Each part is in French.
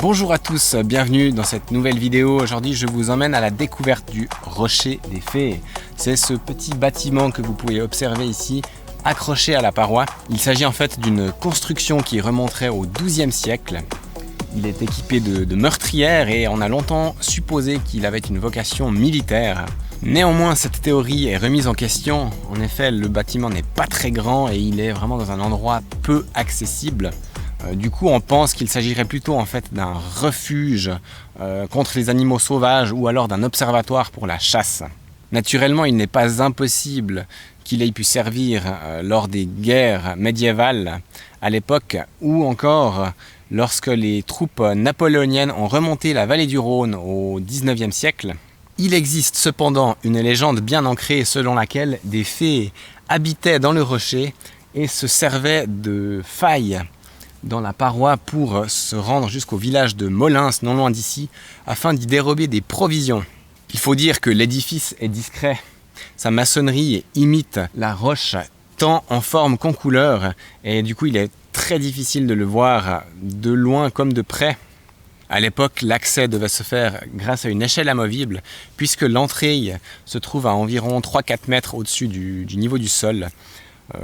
Bonjour à tous, bienvenue dans cette nouvelle vidéo. Aujourd'hui je vous emmène à la découverte du Rocher des Fées. C'est ce petit bâtiment que vous pouvez observer ici, accroché à la paroi. Il s'agit en fait d'une construction qui remonterait au XIIe siècle. Il est équipé de meurtrières et on a longtemps supposé qu'il avait une vocation militaire. Néanmoins, cette théorie est remise en question. En effet, le bâtiment n'est pas très grand et il est vraiment dans un endroit peu accessible. Du coup, on pense qu'il s'agirait plutôt en fait d'un refuge contre les animaux sauvages ou alors d'un observatoire pour la chasse. Naturellement, il n'est pas impossible qu'il ait pu servir lors des guerres médiévales à l'époque ou encore lorsque les troupes napoléoniennes ont remonté la vallée du Rhône au XIXe siècle. Il existe cependant une légende bien ancrée selon laquelle des fées habitaient dans le rocher et se servaient de failles dans la paroi pour se rendre jusqu'au village de Molins, non loin d'ici, afin d'y dérober des provisions. Il faut dire que l'édifice est discret. Sa maçonnerie imite la roche tant en forme qu'en couleur, et du coup il est très difficile de le voir de loin comme de près. À l'époque, l'accès devait se faire grâce à une échelle amovible, puisque l'entrée se trouve à environ 3-4 mètres au-dessus du niveau du sol.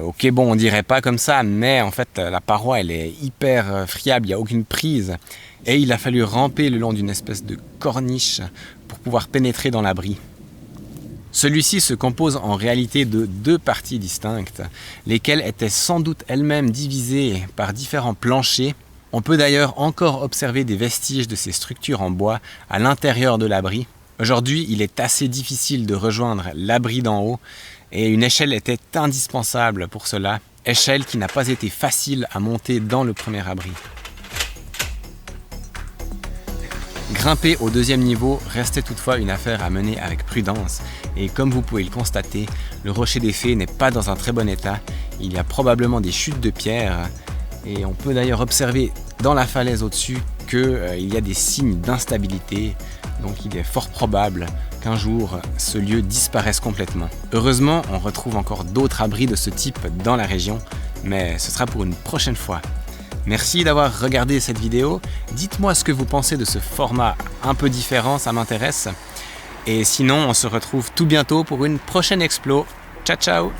Ok, bon, on dirait pas comme ça, mais en fait, la paroi, elle est hyper friable, il n'y a aucune prise. Et il a fallu ramper le long d'une espèce de corniche pour pouvoir pénétrer dans l'abri. Celui-ci se compose en réalité de deux parties distinctes, lesquelles étaient sans doute elles-mêmes divisées par différents planchers. On peut d'ailleurs encore observer des vestiges de ces structures en bois à l'intérieur de l'abri. Aujourd'hui, il est assez difficile de rejoindre l'abri d'en haut et une échelle était indispensable pour cela, échelle qui n'a pas été facile à monter dans le premier abri. Grimper au deuxième niveau restait toutefois une affaire à mener avec prudence et comme vous pouvez le constater, le Rocher des Fées n'est pas dans un très bon état. Il y a probablement des chutes de pierre et on peut d'ailleurs observer dans la falaise au-dessus qu'il y a des signes d'instabilité. Donc il est fort probable qu'un jour, ce lieu disparaisse complètement. Heureusement, on retrouve encore d'autres abris de ce type dans la région, mais ce sera pour une prochaine fois. Merci d'avoir regardé cette vidéo. Dites-moi ce que vous pensez de ce format un peu différent, ça m'intéresse. Et sinon, on se retrouve tout bientôt pour une prochaine explo. Ciao, ciao!